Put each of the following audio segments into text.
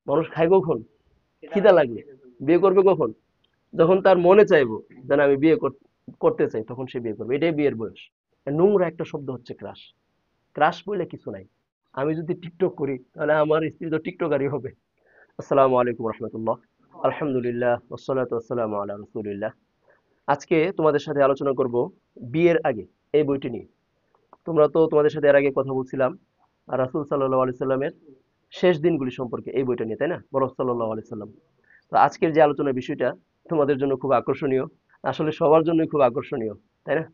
মানুষ খায় কখন? খিদা লাগলে। বিয়ে করবে কখন? যখন তার মনে চাইবো যে না আমি করতে চাই, তখন সে বিয়ে করবে। এটাই বিয়ের বয়স। নোংরা একটা শব্দ হচ্ছে ক্রাশ। ক্রাশ বলে কিছু নাই। আমি যদি টিকটক করি তাহলে আমার স্ত্রী তো টিকটকারই হবে। আসসালামু আলাইকুম রহমতুল্লাহ। আলহামদুলিল্লাহ ওয়াসসালাতু ওয়াসসালামু আলা রাসূলিল্লাহ। আজকে তোমাদের সাথে আলোচনা করব বিয়ের আগে এই বইটি নিয়ে। তোমরা তো তোমাদের সাথে এর আগে কথা বলছিলাম রাসূল সাল্লাল্লাহু আলাইহি সাল্লামের শেষ দিনগুলি সম্পর্কে এই বইটা নিয়ে, তাই না? বরকত সাল্লাল্লাহু আলাইহি সাল্লাম। তো আজকের যে আলোচনার বিষয়টা তোমাদের জন্য খুব আকর্ষণীয়, আসলে সবার জন্যই খুব আকর্ষণীয়, তাই না?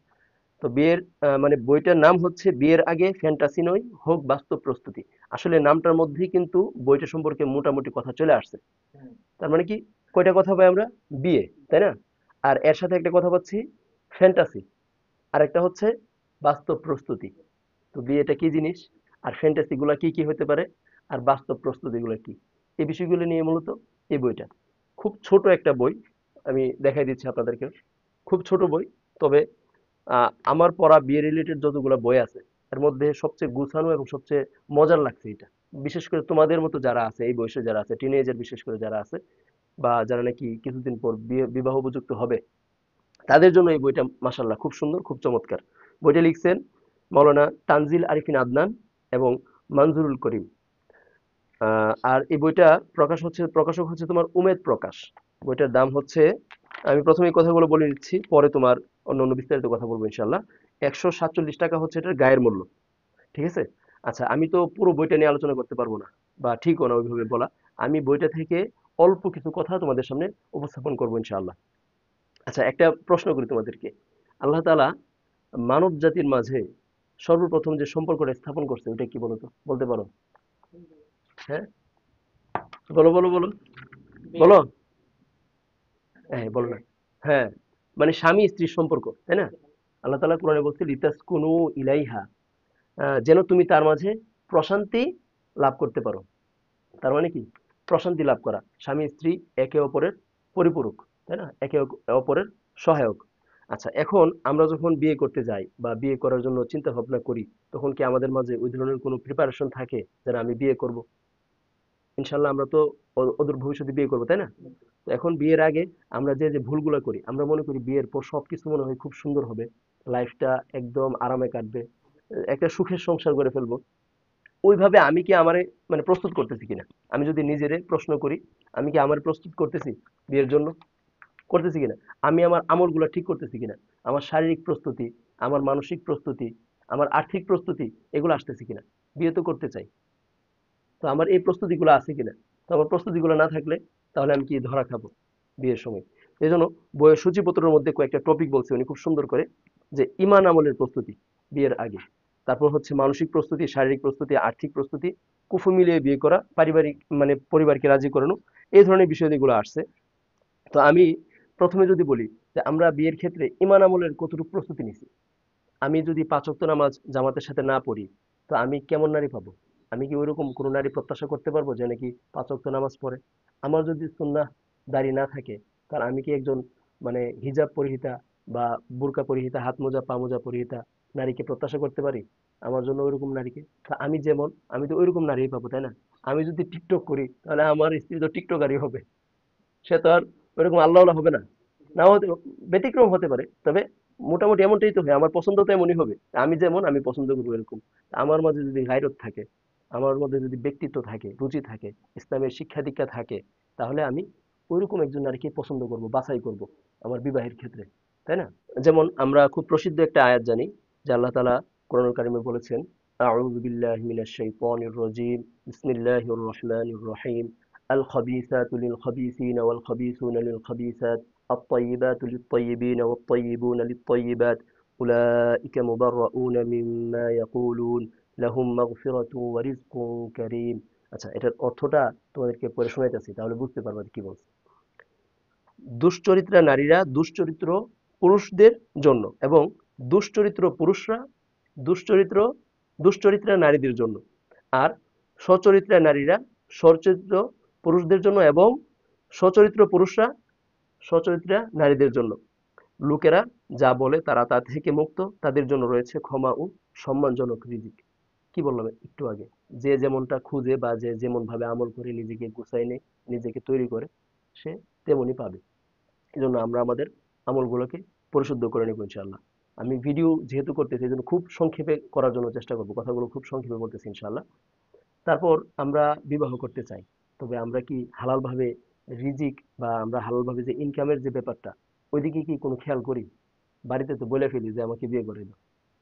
তো বিয়ের মানে বইটার নাম হচ্ছে বিয়ের আগে ফ্যান্টাসি নয়, হোক বাস্তব প্রস্তুতি। আসলে নামটার মধ্যেই কিন্তু বইটা সম্পর্কে মোটামুটি কথা চলে আসছে। তার মানে কি, কয়টা কথা পাই আমরা? বিয়ে, তাই না? আর এর সাথে একটা কথা পাচ্ছি ফ্যান্টাসি, আর একটা হচ্ছে বাস্তব প্রস্তুতি। তো বিয়েটা কি জিনিস, আর ফ্যান্টাসি গুলা কি কি হতে পারে, আর বাস্তব প্রস্তুতি গুলা কি, এই বিষয়গুলো নিয়ে মূলত এই বইটা। খুব ছোট একটা বই, আমি দেখাই দিচ্ছি আপনাদেরকে। খুব ছোট বই, তবে আমার পড়া বিয়ে রিলেটেড যতগুলো বই আছে এর মধ্যে সবচেয়ে গুছানো এবং সবচেয়ে মজার লাগছে এটা। বিশেষ করে তোমাদের মতো যারা আছে, এই বয়সে যারা আছে, টিনেজার বিশেষ করে যারা আছে, বা যারা নাকি কিছুদিন পর বিবাহ উপযুক্ত হবে, তাদের জন্য এই বইটা মাশাআল্লাহ খুব সুন্দর, খুব চমৎকার। বইটা লিখছেন মাওলানা তানজিল আরিফিন আদনান এবং মনজুরুল করিম। আর এই বইটা প্রকাশক হচ্ছে তোমার উমেদ প্রকাশ। বইটার দাম হচ্ছে, আমি প্রথমে এই কথাগুলো বলে নিচ্ছি, পরে তোমার অন্য বিস্তারিত কথা বলবো ইনশাল্লাহ। 147 টাকা হচ্ছে এটার গায়ের মূল্য। ঠিক আছে? আচ্ছা, আমি তো পুরো বইটা নিয়ে আলোচনা করতে পারবো না, বা ঠিকও না ওইভাবে বলা। আমি বইটা থেকে অল্প কিছু কথা তোমাদের সামনে উপস্থাপন করবো ইনশাআল্লাহ। আচ্ছা, একটা প্রশ্ন করি তোমাদেরকে। আল্লাহ তাআলা মানব জাতির মাঝে সর্বপ্রথম যে সম্পর্কটা স্থাপন করছে ওটা কি বলতো? বলতে পারো? হ্যাঁ, বলো বলো বলো বলো। হ্যাঁ, বলো না। হ্যাঁ, মানে স্বামী স্ত্রীর সম্পর্ক, তাই না? আল্লাহ তাআলা কোরআনে বলছে লিতাসকুনু ইলাইহা, যেন তুমি তার মাঝে প্রশান্তি লাভ করতে পারো। তার মানে কি? প্রশান্তি লাভ করা। স্বামী স্ত্রী একে অপরের পরিপূরক, তাই না? একে অপরের সহায়ক। আচ্ছা, এখন আমরা যখন বিয়ে করতে যাই বা বিয়ে করার জন্য চিন্তা ভাবনা করি, তখন কি আমাদের মাঝে ওই ধরনের কোনো প্রিপারেশন থাকে যে না, আমি বিয়ে করব? ইনশাল্লাহ আমরা তো অদূর ভবিষ্যতে বিয়ে করবো, তাই না? তো এখন বিয়ের আগে আমরা যে যে ভুলগুলো করি, আমরা মনে করি বিয়ের পর সবকিছু মনে হয় খুব সুন্দর হবে, লাইফটা একদম আরামে কাটবে, একটা সুখের সংসার করে ফেলবো। ওইভাবে আমি কি আমারে মানে প্রস্তুত করতেছি কিনা, আমি যদি নিজেরে প্রশ্ন করি, আমি কি আমার প্রস্তুত করতেছি বিয়ের জন্য? করতেছি কিনা? আমি আমার আমলগুলো ঠিক করতেছি কিনা? আমার শারীরিক প্রস্তুতি, আমার মানসিক প্রস্তুতি, আমার আর্থিক প্রস্তুতি, এগুলো আসতেছে কিনা? বিয়ে তো করতে চাই, তো আমার এই প্রস্তুতিগুলো আছে কিনা? তো আমার প্রস্তুতিগুলো না থাকলে তাহলে আমি কি ধরা খাবো বিয়ের সময়? এই জন্য বইয়ের সূচিপত্রের মধ্যে কয়েকটা টপিক বলছে উনি খুব সুন্দর করে, যে ইমান আমলের প্রস্তুতি বিয়ের আগে, তারপর হচ্ছে মানসিক প্রস্তুতি, শারীরিক প্রস্তুতি, আর্থিক প্রস্তুতি, কুফু মিলিয়ে বিয়ে করা, পারিবারিক মানে পরিবারকে রাজি করানো, এই ধরনের বিষয়গুলো আসছে। তো আমি প্রথমে যদি বলি যে আমরা বিয়ের ক্ষেত্রে ইমান আমলের কতটুকু প্রস্তুতি নিছি। আমি যদি ৫ ওয়াক্ত নামাজ জামাতের সাথে না পড়ি, তো আমি কেমন নারী পাবো? আমি কি ওইরকম কোনো নারী প্রত্যাশা করতে পারবো যে নাকি ৫ ওয়াক্ত নামাজ পড়ে? আমার যদি সুন্নাহ দাড়ি না থাকে, তাহলে আমি কি একজন মানে হিজাব পরিহিতা বা বুরকা পরিহিতা, হাত মোজা পা মোজা পরিহিতা নারীকে প্রত্যাশা করতে পারি আমার জন্য ওইরকম নারীকে? তা আমি যেমন, আমি তো ওইরকম নারী পাবো, তাই না? আমি যদি টিকটক করি তাহলে আমার স্ত্রী তো টিকটকারই হবে। সে তো আর ওইরকম আল্লাহওয়ালা হবে না। নাও হতে, ব্যতিক্রম হতে পারে, তবে মোটামুটি এমনটাই তো হয়। আমার পছন্দ তো এমনই হবে। আমি যেমন আমি পছন্দ করবো এরকম। আমার মাঝে যদি গায়রত থাকে, আমার মধ্যে যদি ব্যক্তিত্ব থাকে, রুচি থাকে, ইসলামের শিক্ষা দীক্ষা থাকে, তাহলে আমি ওইরকম একজন নারীকে পছন্দ করব, বাছাই করব আমার বিবাহের ক্ষেত্রে, তাই না? যেমন আমরা খুব প্রসিদ্ধ একটা আয়াত জানি, যে আল্লাহ তাআলা কোরআনুল কারিমে বলেছেন, আউযু বিল্লাহি মিনাশ শাইতানির রাজীম, বিসমিল্লাহির রহমানির রহিম, الخبيثات للخبيثين والخبيثون للخبيثات الطيبات للطيبين والطيبون للطيبات أولئك مبرؤون مما يقولون لهم مغفرة ورزق كريم। আচ্ছা, এটার অর্থটা তোমাদেরকে পড়ে শোনাইতেছি, তাহলে বুঝতে পারবে কি বলছে। দুশ্চরিত্রা নারীরা দুশ্চরিত্র পুরুষদের জন্য, এবং দুশ্চরিত্র পুরুষরা দুশ্চরিত্র দুশ্চরিত্রা নারীদের জন্য, আর সচরিত্রা নারীরা সচরিত্র পুরুষদের জন্য, এবং সচরিত্র পুরুষরা সচরিত্রা নারীদের জন্য। লোকেরা যা বলে তারা তা থেকে মুক্ত, তাদের জন্য রয়েছে ক্ষমা ও সম্মানজনক রিজিক। কি বললাম একটু আগে, যে যেমনটা খুঁজে বা যে যেমন ভাবে আমল করে নিজেকে গুছাই নেয়, নিজেকে তৈরি করে, সে তেমনই পাবে। এই জন্য আমরা আমাদের আমলগুলোকে পরিশুদ্ধ করে নেবো ইনশাআল্লাহ। আমি ভিডিও যেহেতু করতেছি এই জন্য খুব সংক্ষেপে করার জন্য চেষ্টা করবো, কথাগুলো খুব সংক্ষেপে বলতেছি ইনশাআল্লাহ। তারপর আমরা বিবাহ করতে চাই, তবে আমরা কি হালাল ভাবে রিজিক বা আমরা হালাল ভাবে যে ইনকামের যে ব্যাপারটা, ওইদিকে কি কোনো খেয়াল করি? বাড়িতে তো বলে ফেলি যে আমাকে বিয়ে করে দাও।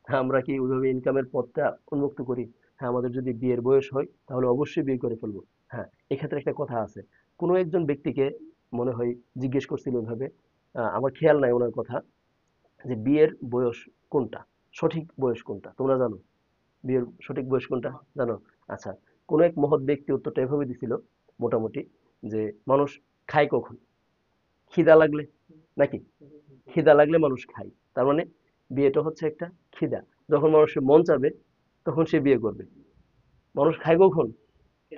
হ্যাঁ, আমরা কি ওইভাবে ইনকামের পথটা উন্মুক্ত করি? হ্যাঁ, আমাদের যদি বিয়ের বয়স হয় তাহলে অবশ্যই বিয়ে করে ফেলবো। হ্যাঁ, এক্ষেত্রে একটা কথা আছে। কোনো একজন ব্যক্তিকে মনে হয় জিজ্ঞেস করছিল ওইভাবে, আমার খেয়াল নাই ওনার কথা, যে বিয়ের বয়স কোনটা, সঠিক বয়স কোনটা তোমরা জানো? বিয়ের সঠিক বয়স কোনটা জানো? আচ্ছা, কোন এক মহৎ ব্যক্তি উত্তরটা এভাবে দিছিল মোটামুটি, যে মানুষ খায় কখন? খিদা লাগলে, নাকি? খিদা লাগলে মানুষ খায়। তার মানে বিয়েটা হচ্ছে একটা খিদা। যখন মানুষের মন চাবে তখন সে বিয়ে করবে। মানুষ খায় কখন?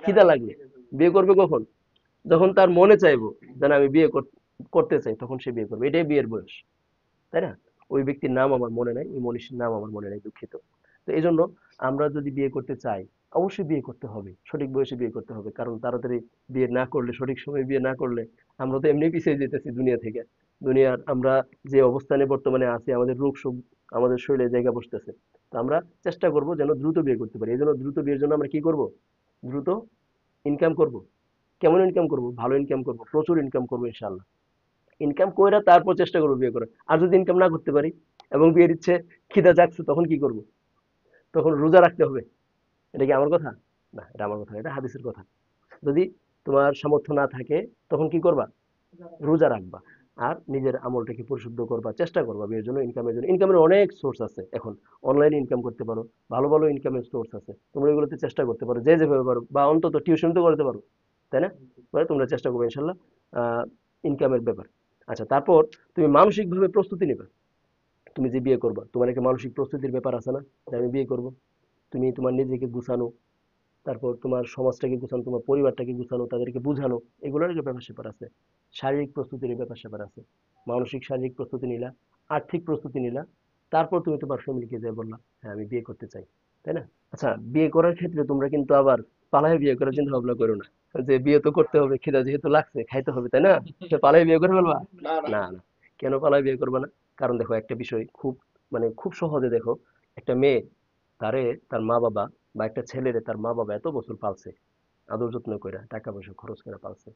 খিদা লাগলে। বিয়ে করবে কখন? যখন তার মনে চাইবো যে না আমি বিয়ে করতে চাই, তখন সে বিয়ে করবে। এটাই বিয়ের বয়স, তাই না? ওই ব্যক্তির নাম আমার মনে নাই, ওই মনীষীর নাম আমার মনে নাই, দুঃখিত। তো এই জন্য আমরা যদি বিয়ে করতে চাই, অবশ্যই বিয়ে করতে হবে, সঠিক বয়সে বিয়ে করতে হবে। কারণ তাড়াতাড়ি বিয়ে না করলে, সঠিক সময়ে বিয়ে না করলে, আমরা তো এমনি পিছিয়ে যেতেছি দুনিয়া থেকে। দুনিয়ার আমরা যে অবস্থানে বর্তমানে আছি, আমাদের রোগ শোক আমাদের শরীরে জায়গা বসতেছে। তো আমরা চেষ্টা করব যেন দ্রুত বিয়ে করতে পারি। এই জন্য দ্রুত বিয়ের জন্য আমরা কি করব? দ্রুত ইনকাম করব। কেমন ইনকাম করব? ভালো ইনকাম করব, প্রচুর ইনকাম করবো ইনশাল্লাহ। ইনকাম কইরা তারপর চেষ্টা করবো বিয়ে করার। আর যদি ইনকাম না করতে পারি এবং বিয়ের ইচ্ছে খিদা জাগছে, তখন কি করব? তখন রোজা রাখতে হবে। এটা কি আমার কথা? না, এটা আমার কথা না, এটা হাদিসের কথা। যদি তোমার সামর্থ্য না থাকে তখন কি করবা? রোজা রাখবা। আর নিজের আমলটাকে পরিশুদ্ধ করবা, চেষ্টা করবা বিয়ের জন্য, ইনকামের জন্য। ইনকামের অনেক সোর্স আছে এখন। অনলাইনে ইনকাম করতে পারো, ভালো ভালো ইনকামের সোর্স আছে, তোমরা এগুলোতে চেষ্টা করতে পারো যে যেভাবে পারো, বা অন্তত টিউশন তো করতে পারো, তাই না? মানে তোমরা চেষ্টা করবে ইনশাল্লাহ ইনকামের ব্যাপার। আচ্ছা, তারপর তুমি মানসিক ভাবে প্রস্তুতি নিবে। তুমি যে বিয়ে করবা, তোমার একটা মানসিক প্রস্তুতির ব্যাপার আছে না, যে আমি বিয়ে করব। তুমি তোমার নিজেকে গুছানো, তারপর তোমার সমাজটাকে গুছানো, তোমার পরিবারটাকে গুছানো, তাদেরকে বুঝানো, এগুলোর একটা ব্যাপার স্যাপার আছে। শারীরিক প্রস্তুতির ব্যাপার স্যাপার আছে। মানসিক শারীরিক প্রস্তুতি নিলা, আর্থিক প্রস্তুতি নিলা, তারপর তুমি তোমার ফ্যামিলিকে যে বললা হ্যাঁ আমি বিয়ে করতে চাই, তাই না? আচ্ছা, বিয়ে করার ক্ষেত্রে তোমরা কিন্তু আবার পালায় বিয়ে করার চিন্তা ভাবনা করো না, যে বিয়ে তো করতে হবে, খিদা যেহেতু লাগছে খাইতে হবে, তাই না? তো পালায় বিয়ে করে ফেলবা? না না। কেন পালায় বিয়ে করবে না? কারণ দেখো একটা বিষয় খুব, মানে খুব সহজে দেখো, একটা মেয়ে তারে তার মা বাবা, বা একটা ছেলেরে তার মা বাবা এত বছর পালছে, আদর যত্ন করে টাকা পয়সা খরচ করে পালছে,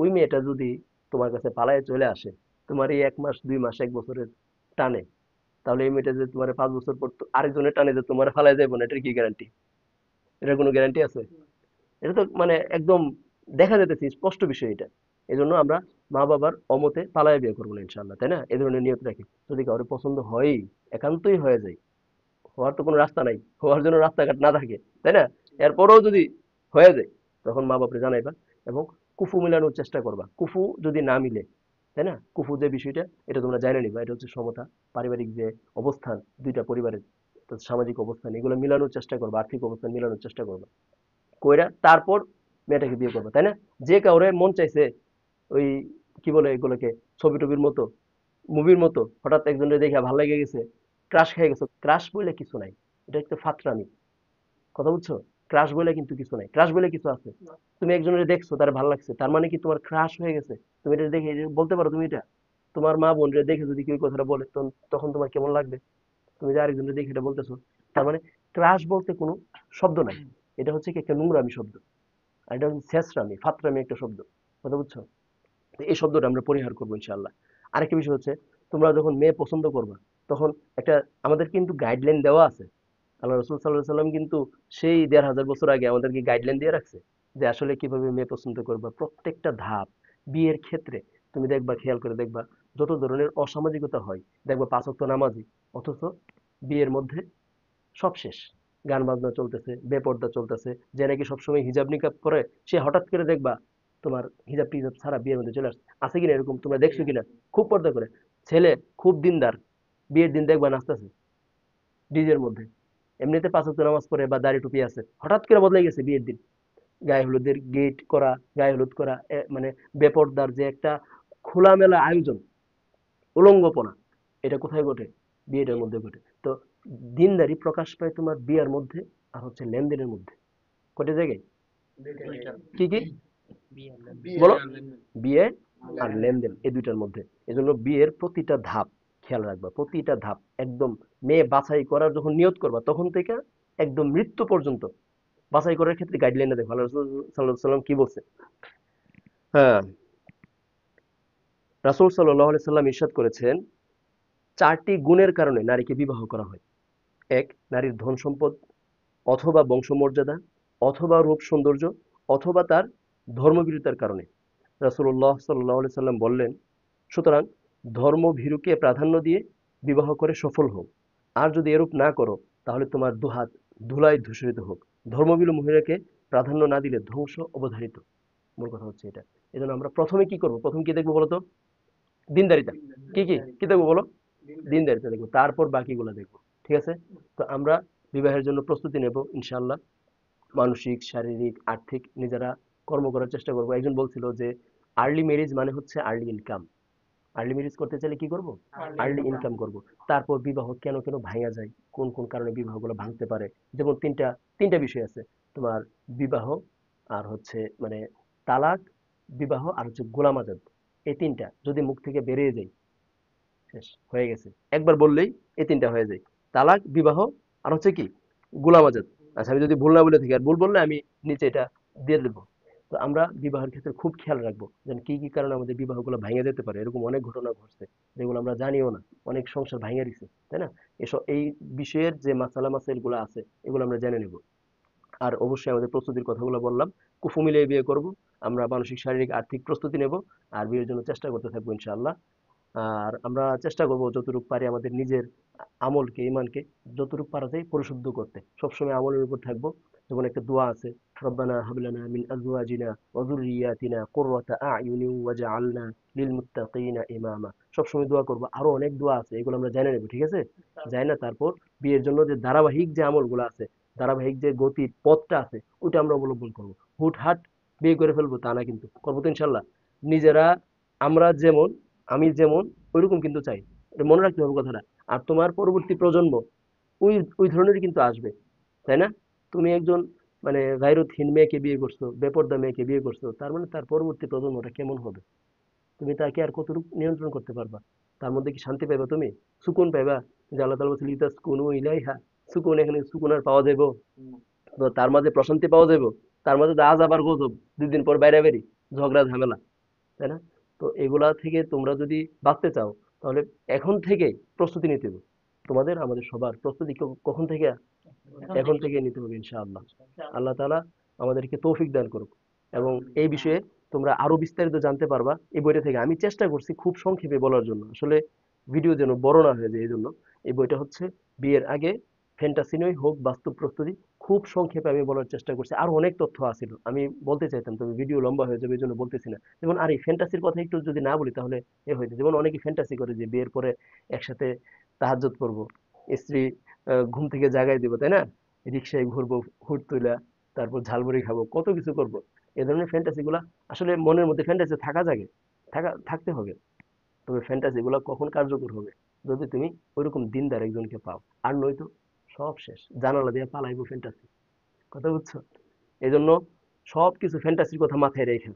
ওই মেয়েটা যদি তোমার কাছে পালায়ে চলে আসে, তোমার এই 1 মাস 2 মাস 1 বছরের টানে, তাহলে এই মেয়েটা যে তোমার 5 বছর পর আরেকজনের টানে যে তোমার ফালায় যাবো না, এটার কি গ্যারান্টি? এটার কোনো গ্যারান্টি আছে? এটা তো মানে একদম দেখা যেতেছে স্পষ্ট বিষয় এটা। এই জন্য আমরা মা বাবার অমতে পালায় বিয়ে করবো না ইনশাল্লাহ, তাই না? এই ধরনের নিয়ত রাখি। যদি কারোর পছন্দ হয়ই, একান্তই হয়ে যায়, হওয়ার তো কোনো রাস্তা নাই, হওয়ার জন্য রাস্তাঘাট না থাকে, তাই না? এরপরেও যদি হয়ে যায়, তখন মা বাপরে জানাইবা এবং কুফু মিলানোর চেষ্টা করবা। কুফু যদি না মিলে, তাই না, কুফু যে বিষয়টা, এটা তোমরা জানে নিবা, এটা হচ্ছে সমতা, পারিবারিক যে অবস্থান দুইটা পরিবারের, তো সামাজিক অবস্থান, এগুলো মিলানোর চেষ্টা করবা, আর্থিক অবস্থান মিলানোর চেষ্টা করবা, কইরা তারপর মেয়েটাকে বিয়ে করবা, তাই না? যে কাউরে মন চাইছে, ওই কি বলে এগুলোকে, ছবি টবির মতো, মুভির মতো, হঠাৎ একজনের দেখে ভালো লেগে গেছে, ক্রাশ খেয়ে গেছে, ক্রাশ বলে কিছু নাই, এটা একটা ফাতরামি, কথা বুঝছো? ক্রাশ বলে কিন্তু কিছু নাই, ক্রাশ বলে কিছু আছে? তুমি একজনের দেখছো, তার ভালো লাগছে, তার মানে কি তোমার ক্রাশ হয়ে গেছে? তুমি এটা দেখে যে বলতে পারো তুমি এটা? তোমার মা বোন দেখে যদি কেউ এই কথাটা বলে, তখন তোমার কেমন লাগবে? তুমি যে আরেকজনের দেখে এটা বলতেছো, তার মানে ক্রাশ বলতে কোনো শব্দ নাই, এটা হচ্ছে কি একটা নোংরামি শব্দ, আর এটা হচ্ছে ছেঁচড়ামি ফাতরামি একটা শব্দ, কথা বুঝছো? তো এই শব্দটা আমরা পরিহার করবো ইনশাআল্লাহ। আরেকটা বিষয় হচ্ছে, তোমরা যখন মেয়ে পছন্দ করবা, তখন একটা আমাদের কিন্তু গাইডলাইন দেওয়া আছে। আল্লাহ রসুল সাল্লাহ সাল্লাম কিন্তু সেই 1500 বছর আগে আমাদেরকে গাইডলাইন দিয়ে রাখছে, যে আসলে কিভাবে মেয়ে পছন্দ করবা, প্রত্যেকটা ধাপ বিয়ের ক্ষেত্রে। তুমি দেখবা, খেয়াল করে দেখবা, যত ধরনের অসামাজিকতা হয়, দেখবা 5 ওয়াক্ত নামাজি, অথচ বিয়ের মধ্যে সব শেষ, গান বাজনা চলতেছে, বেপর্দা চলতেছে, যে নাকি সবসময় হিজাব নিকাব করে, সে হঠাৎ করে দেখবা তোমার হিজাব টিজাব ছাড়া বিয়ের মধ্যে চলে আসছে। আছে কিনা এরকম, তোমরা দেখছো কিনা? খুব পর্দা করে। ছেলে খুব দিনদার, বিয়ের দিন দেখবা নাচতেছে ডিজের মধ্যে, এমনিতে 5 ওয়াক্ত নামাজ পড়ে বা দাড়ি টুপি আছে, হঠাৎ করে বদলে গেছে বিয়ের দিন। গায়ে হলুদের গেট করা, গায়ে হলুদ করা, মানে বেপর্দার যে একটা খোলামেলা আয়োজন, উলঙ্গপনা, এটা কোথায় ঘটে? বিয়েটার মধ্যে ঘটে। তো দিনদারি প্রকাশ পায় তোমার বিয়ের মধ্যে, আর হচ্ছে লেনদেনের মধ্যে। কয়টা জায়গায়? কি কি বলো? বিয়ে আর লেনদেন, এই দুইটার মধ্যে। এজন্য বিয়ের প্রতিটা ধাপ খেয়াল রাখবা, প্রতিটা ধাপ একদম। মেয়ে বাছাই করার যখন নিয়ত করবা তখন থেকে একদম মৃত্যু পর্যন্ত বাছাই করার ক্ষেত্রে গাইডলাইনে দেখো আল্লাহ রাসূল সাল্লাল্লাহু আলাইহি সাল্লাম কি বলছে। হ্যাঁ, রাসূল সাল্লাল্লাহু আলাইহি সাল্লাম ইরশাদ করেছেন, 4টি গুণের কারণে নারীকে বিবাহ করা হয়। 1, নারীর ধন সম্পদ অথবা বংশমর্যাদা অথবা রূপ সৌন্দর্য অথবা তার ধর্মভীরুতার কারণে। রাসূলুল্লাহ সাল্লাল্লাহু আলাইহি সাল্লাম বললেন, সুতরাং ধর্মভীরুকে প্রাধান্য দিয়ে বিবাহ করে সফল হও। আর যদি এরূপ না করো তাহলে তোমার দুহাত ধুলায় ধূসরিত হোক। ধর্মভীরু মহিলাকে প্রাধান্য না দিলে ধ্বংস অবধারিত। মূল কথা হচ্ছে এটা। এজন্য আমরা প্রথমে কি করব? প্রথম কি দেখবো বলতো? দিনদারিতা। কি কি কি দেখবো বলো? দিনদারিতা দেখবো, তারপর বাকিগুলো দেখবো। ঠিক আছে? তো আমরা বিবাহের জন্য প্রস্তুতি নেব ইনশাআল্লাহ। মানসিক, শারীরিক, আর্থিক নিজেরা কর্ম করার চেষ্টা করব। একজন বলছিল যে আর্লি ম্যারেজ মানে হচ্ছে আর্লি ইনকাম। আর্লি ম্যারেজ করতে চাইলে কি করব? আর্লি ইনকাম করব। তারপর বিবাহ কেন কেন ভাঙা যায়, কোন কোন কারণে বিবাহগুলো ভাঙতে পারে। যেমন তিনটা তিনটা বিষয় আছে তোমার: বিবাহ, আর হচ্ছে মানে তালাক, বিবাহ, আর হচ্ছে গোলাম আজাদ। এই তিনটা যদি মুখ থেকে বেরিয়ে যায়, শেষ হয়ে গেছে। একবার বললেই এই তিনটা হয়ে যায়: তালাক, বিবাহ, আর হচ্ছে কি, গোলাম আজাদ। আচ্ছা, আমি যদি ভুল না বলে থাকি, আর ভুল বললে আমি নিচে এটা দিয়ে দেবো। তো আমরা বিবাহের ক্ষেত্রে খুব খেয়াল রাখবো যেন কি কি কারণে আমাদের বিবাহগুলো ভেঙে যেতে পারে। এরকম অনেক ঘটনা ঘটছে যেগুলো আমরা জানিও না, অনেক সংসার ভেঙে দিছে, তাই না? এসব এই বিষয়ের যে মাসালা মাসাইল গুলো আছে এগুলো আমরা জেনে নেব। আর অবশ্যই আমাদের প্রস্তুতির কথাগুলো বললাম, কুফু মিলিয়ে বিয়ে করব। আমরা মানসিক, শারীরিক, আর্থিক প্রস্তুতি নেব আর বিয়ের জন্য চেষ্টা করতে থাকবো ইনশাআল্লাহ। আর আমরা চেষ্টা করব যতটুকু পারি আমাদের নিজের আমলকে, ইমানকে যতটুকু পারা যায় পরিশুদ্ধ করতে। সবসময় আমলের উপর থাকবো। যেমন একটা দোয়া আছে, রব্বানা হাবলানা মিন আজওয়াজিনা ওয়া যুররিয়াতিনা কুররাতা আ'ইউনিন ওয়াজআলনা লিল মুত্তাকিনা ইমামা। সবসময় দোয়া করব। আরো অনেক দোয়া আছে, এগুলো আমরা জেনে নেব। ঠিক আছে? যাই না, তারপর বিয়ের জন্য যে ধারাবাহিক যে আমলগুলো আছে, ধারাবাহিক যে গতির পথটা আছে, ওইটা আমরা অবলম্বন করব। হুটহাট বিয়ে করে ফেলবো তা না, কিন্তু করবো তো ইনশাল্লাহ। নিজেরা আমরা যেমন, আমি যেমন, ওইরকম কিন্তু চাই। এটা মনে রাখতে হবে কথাটা। আর তোমার পরবর্তী প্রজন্ম ওই ওই ধরনেরই কিন্তু আসবে, তাই না? তুমি একজন মানে গায়রতহীন মেয়েকে বিয়ে করছো, বেপরদা মেয়েকে বিয়ে করছো, তার মানে তার পরবর্তী প্রজন্মটা কেমন হবে? তুমি তাকে আর কতটুকু নিয়ন্ত্রণ করতে পারবা? তার মধ্যে কি শান্তি পাইবা তুমি? সুকুন পাইবা? যে আল্লাহ তাআলা বলছে লিতাসকুনু ইলাইহা। সুকুন, এখানে সুকুন আর পাওয়া যাইবো? তো তার মাঝে প্রশান্তি পাওয়া যাইবো? তার মাঝে তো আযাব আর গজব, 2 দিন পর বাইরে বেরি, ঝগড়া ঝামেলা, তাই না? তো এগুলা থেকে তোমরা যদি বাঁচতে চাও তাহলে এখন থেকে প্রস্তুতি নিতে হবে। তোমাদের, আমাদের সবার প্রস্তুতি কখন থেকে? এখন থেকে নিতে হবে ইনশাআল্লাহ। আল্লাহ তাআলা আমাদেরকে তৌফিক দান করুক। এবং এই বিষয়ে তোমরা আরো বিস্তারিত জানতে পারবা এই বইটা থেকে। আমি চেষ্টা করছি খুব সংক্ষেপে বলার জন্য, আসলে ভিডিও যেন বড় না হয়ে যায়, এই জন্য। এই বইটা হচ্ছে বিয়ের আগে ফ্যান্টাসি নয় হোক বাস্তব প্রস্তুতি, খুব সংক্ষেপে আমি বলার চেষ্টা করছি। আরো অনেক তথ্য আছিল আমি বলতে চাইতাম, তবে ভিডিও লম্বা হয়ে যাবে, এই জন্য বলতেছি না। যেমন আর এই ফ্যান্টাসির কথা একটু যদি না বলি তাহলে এ হয়েছে, যেমন অনেকে ফ্যান্টাসি করে যে বিয়ের পরে একসাথে তাহাজ্জুদ করব, স্ত্রী ঘুম থেকে জাগাই দিব, তাই না? রিক্সায় ঘুরবো, হুট তুইলা, তারপর ঝালমুড়ি খাবো, কত কিছু করব। এ ধরনের ফ্যান্টাসি গুলা আসলে মনের মধ্যে ফ্যান্টাসি থাকা জাগে, থাকতে হবে। তবে ফ্যান্টাসি গুলা কখন কার্যকর হবে? যদি তুমি ওইরকম দিনদার একজনকে পাও। আর নয়তো সব শেষ, জানালা দিয়ে পালাইবো ফ্যান্টাসি। কথা বুঝছো? এই জন্য সবকিছু ফ্যান্টাসির কথা মাথায় রেখে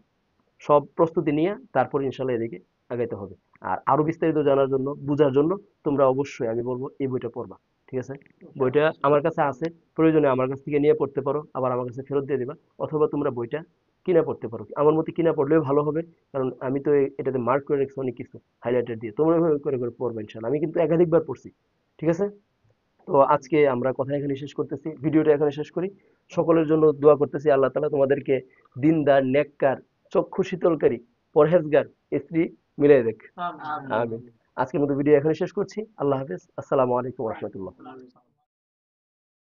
সব প্রস্তুতি নিয়ে তারপর ইনশাল্লাহ এদিকে আগাইতে হবে। আর আরো বিস্তারিত জানার জন্য, বুঝার জন্য তোমরা অবশ্যই আমি বলবো এই বইটা পড়বা। ঠিক আছে? বইটা আমার কাছে আছে, প্রয়োজনে আমার কাছ থেকে নিয়ে পড়তে পারো, আবার আমার কাছে ফেরত দিয়ে দিবা। অথবা তোমরা বইটা কিনা পড়তে পারো, আমার মতে কিনা পড়লেও ভালো হবে। কারণ আমি তো এটাতে মার্ক করে রেখেছি অনেক কিছু, হাইলাইটার দিয়ে। তোমরা এভাবে করে করে পড়বা ইনশাল্লাহ। আমি কিন্তু একাধিকবার পড়ছি। ঠিক আছে? তো আজকে আমরা কথা এখানে শেষ করতেছি, ভিডিওটা এখানে শেষ করি। সকলের জন্য দোয়া করতেছি আল্লাহ তাআলা তোমাদেরকে দিনদার, নেককার, চক্ষু শীতলকারী, পরহেজগার স্ত্রী মিলাই দেখ। আমিন। আজকের মতো ভিডিও এখানে শেষ করছি। আল্লাহ হাফেজ। আসসালামু আলাইকুম ওয়া রাহমাতুল্লাহ।